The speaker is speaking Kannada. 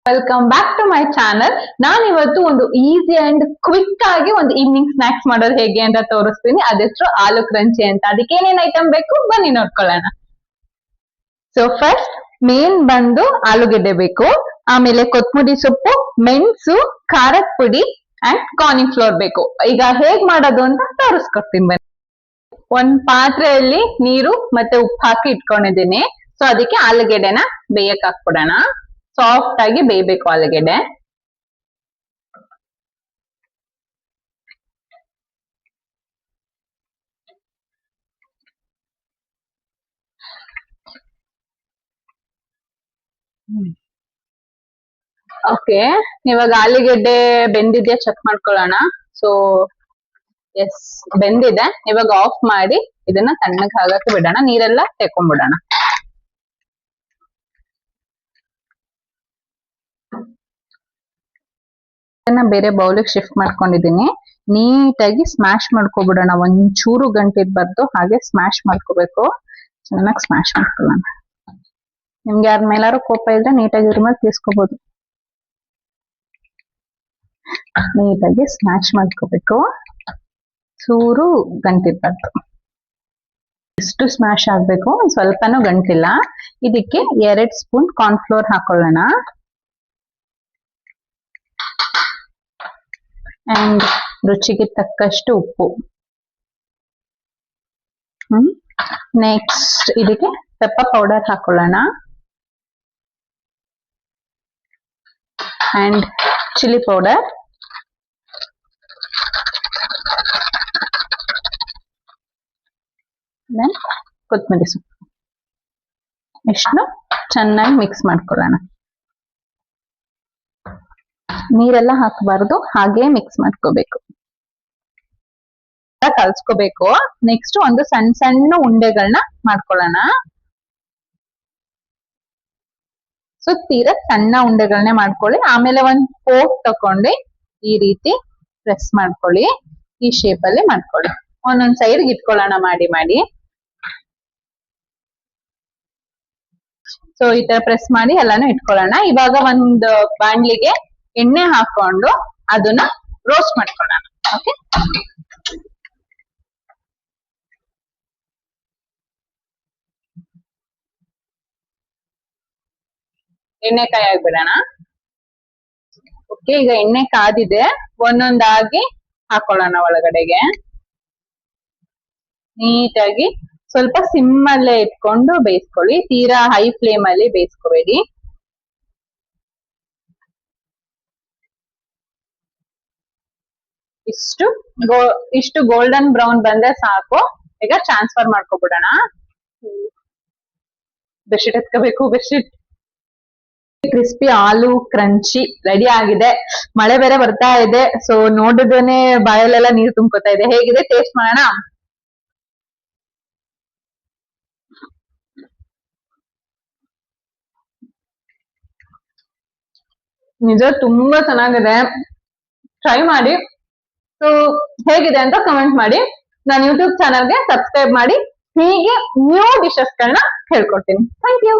Welcome back to my channel. ನಾನು ಇವತ್ತು ಒಂದು ಈಸಿ ಅಂಡ್ ಕ್ವಿಕ್ ಆಗಿ ಒಂದು ಈವ್ನಿಂಗ್ ಸ್ನಾಕ್ಸ್ ಮಾಡೋದು ಹೇಗೆ ಅಂತ ತೋರಿಸ್ತೀನಿ. ಅದೆಷ್ಟು ಆಲೂ ಕ್ರಂಚಿ ಅಂತ. ಅದಕ್ಕೆ ಏನೇನ್ ಐಟಮ್ ಬೇಕು ಬನ್ನಿ ನೋಡ್ಕೊಳ್ಳೋಣ. ಸೊ ಫಸ್ಟ್ ಮೇನ್ ಬಂದು ಆಲೂಗೆಡ್ಡೆ ಬೇಕು, ಆಮೇಲೆ ಕೊತ್ತಂಬರಿ ಸೊಪ್ಪು, ಮೆಣಸು, ಖಾರದ ಪುಡಿ ಅಂಡ್ ಕಾರ್ನ್ ಫ್ಲೋರ್ ಬೇಕು. ಈಗ ಹೇಗ್ ಮಾಡೋದು ಅಂತ ತೋರಿಸ್ಕೊಡ್ತೀನಿ ಬನ್ನಿ. ಒಂದ್ ಪಾತ್ರೆಯಲ್ಲಿ ನೀರು ಮತ್ತೆ ಉಪ್ಪು ಹಾಕಿ ಇಟ್ಕೊಂಡಿದ್ದೀನಿ. ಸೊ ಅದಕ್ಕೆ ಆಲೂಗೆಡ್ಡೆನ ಬೇಯಕ್ ಹಾಕ್ಬಿಡೋಣ. ಸಾಫ್ಟ್ ಆಗಿ ಬೇಯಬೇಕು ಆಲೂಗೆಡ್ಡೆ. ಓಕೆ, ಇವಾಗ ಆಲೂಗೆಡ್ಡೆ ಬೆಂದಿದ್ಯಾ ಚೆಕ್ ಮಾಡ್ಕೊಳ್ಳೋಣ. ಸೊ ಎಸ್, ಬೆಂದಿದೆ. ಇವಾಗ ಆಫ್ ಮಾಡಿ ಇದನ್ನ ತಣ್ಣಗೆ ಆಗಕ್ಕೆ ಬಿಡೋಣ, ನೀರೆಲ್ಲ ತೆಕೊಂಡ್ಬಿಡೋಣ. ಬೇರೆ ಬೌಲಿಗೆ ಶಿಫ್ಟ್ ಮಾಡ್ಕೊಂಡಿದೀನಿ. ನೀಟಾಗಿ ಸ್ಮ್ಯಾಶ್ ಮಾಡ್ಕೊಬಿಡೋಣ. ಒಂಚೂರು ಗಂಟಿರ್ಬಾರ್ದು, ಹಾಗೆ ಸ್ಮ್ಯಾಶ್ ಮಾಡ್ಕೋಬೇಕು. ಚೆನ್ನಾಗಿ ಸ್ಮ್ಯಾಶ್ ಮಾಡ್ಕೊಳ್ಳೋಣ. ನಿಮ್ಗೆ ಯಾರ ಮೇಲಾರು ಕೋಪ ಇದ್ರೆ ನೀಟಾಗಿ ಇದ್ರ ಮೇಲೆ ತೀಸ್ಕೋಬಹುದು. ನೀಟಾಗಿ ಸ್ಮ್ಯಾಶ್ ಮಾಡ್ಕೋಬೇಕು, ಚೂರು ಗಂಟಿರ್ಬಾರ್ದು. ಇಷ್ಟು ಸ್ಮ್ಯಾಶ್ ಆಗ್ಬೇಕು, ಸ್ವಲ್ಪನೂ ಗಂಟಿಲ್ಲ. ಇದಕ್ಕೆ 2 ಸ್ಪೂನ್ ಕಾರ್ನ್ ಫ್ಲೋರ್ ಹಾಕೊಳ್ಳೋಣ. ಅಂಡ್ ರುಚಿಗೆ ತಕ್ಕಷ್ಟು ಉಪ್ಪು. ನೆಕ್ಸ್ಟ್ ಇದಕ್ಕೆ ಪೆಪ್ಪರ್ ಪೌಡರ್ ಹಾಕೊಳ್ಳೋಣ. And chilli powder. ದೆನ್ ಕೊತ್ತಂಬರಿ ಸೊಪ್ಪು. ಇಷ್ಟು ಚೆನ್ನಾಗಿ ಮಿಕ್ಸ್ ಮಾಡ್ಕೊಳ್ಳೋಣ. ನೀರೆಲ್ಲ ಹಾಕಬಾರ್ದು, ಹಾಗೆ ಮಿಕ್ಸ್ ಮಾಡ್ಕೋಬೇಕು, ಕಲ್ಸ್ಕೋಬೇಕು. ನೆಕ್ಸ್ಟ್ ಒಂದು ಸಣ್ಣ ಸಣ್ಣ ಉಂಡೆಗಳನ್ನ ಮಾಡ್ಕೊಳ್ಳೋಣ. ಸೊ ತೀರಾ ಸಣ್ಣ ಉಂಡೆಗಳನ್ನೇ ಮಾಡ್ಕೊಳ್ಳಿ. ಆಮೇಲೆ ಒಂದು ಫೋರ್ಕ್ ತಕೊಂಡಿ ಈ ರೀತಿ ಪ್ರೆಸ್ ಮಾಡ್ಕೊಳ್ಳಿ. ಈ ಶೇಪ್ ಅಲ್ಲಿ ಮಾಡ್ಕೊಳ್ಳಿ. ಒಂದೊಂದ್ ಸೈಡ್ ಇಟ್ಕೊಳ್ಳೋಣ ಮಾಡಿ ಮಾಡಿ. ಸೊ ಈ ತರ ಪ್ರೆಸ್ ಮಾಡಿ ಎಲ್ಲಾನು ಇಟ್ಕೊಳ್ಳೋಣ. ಇವಾಗ ಒಂದು ಬಾಣ್ಲಿಗೆ ಎಣ್ಣೆ ಹಾಕೊಂಡು ಅದನ್ನ ರೋಸ್ಟ್ ಮಾಡ್ಕೊಳ್ಳೋಣ. ಓಕೆ, ಎಣ್ಣೆ ಕಾಯಾಗ್ಬಿಡೋಣ. ಓಕೆ, ಈಗ ಎಣ್ಣೆ ಕಾದಿದೆ. ಒಂದೊಂದಾಗಿ ಹಾಕೊಳ್ಳೋಣ ಒಳಗಡೆಗೆ. ನೀಟಾಗಿ ಸ್ವಲ್ಪ ಸಿಮ್ ಅಲ್ಲೇ ಇಟ್ಕೊಂಡು ಬೇಯಿಸ್ಕೊಳ್ಳಿ. ತೀರಾ ಹೈ ಫ್ಲೇಮ್ ಅಲ್ಲಿ ಬೇಯಿಸ್ಕೋಬೇಡಿ. ಇಷ್ಟು ಗೋಲ್ಡನ್ ಬ್ರೌನ್ ಬಂದ್ರೆ ಸಾಕು. ಈಗ ಟ್ರಾನ್ಸ್ಫರ್ ಮಾಡ್ಕೊಬಿಡೋಣ. ಬೆಡ್ಶೀಟ್ ಎತ್ಕೋಬೇಕು. ಬೆಡ್ಶೀಟ್. ಕ್ರಿಸ್ಪಿ ಆಲೂ ಕ್ರಂಚಿ ರೆಡಿ ಆಗಿದೆ. ಮಳೆ ಬೇರೆ ಬರ್ತಾ ಇದೆ. ಸೊ ನೋಡಿದ್ರೇನೆ ಬಾಯಲ್ಲೆಲ್ಲ ನೀರು ತುಂಬ್ಕೊತಾ ಇದೆ. ಹೇಗಿದೆ ಟೇಸ್ಟ್ ಮಾಡೋಣ. ನಿಜ ತುಂಬಾ ಚೆನ್ನಾಗಿದೆ. ಟ್ರೈ ಮಾಡಿ. ಸೊ ಹೇಗಿದೆ ಅಂತ ಕಮೆಂಟ್ ಮಾಡಿ. ನಾನು ಯೂಟ್ಯೂಬ್ ಚಾನಲ್ಗೆ ಸಬ್ಸ್ಕ್ರೈಬ್ ಮಾಡಿ. ಹೀಗೆ ನ್ಯೂ ಡಿಶಸ್ ಗಳನ್ನ ಹೇಳ್ಕೊಡ್ತೀನಿ. Thank you.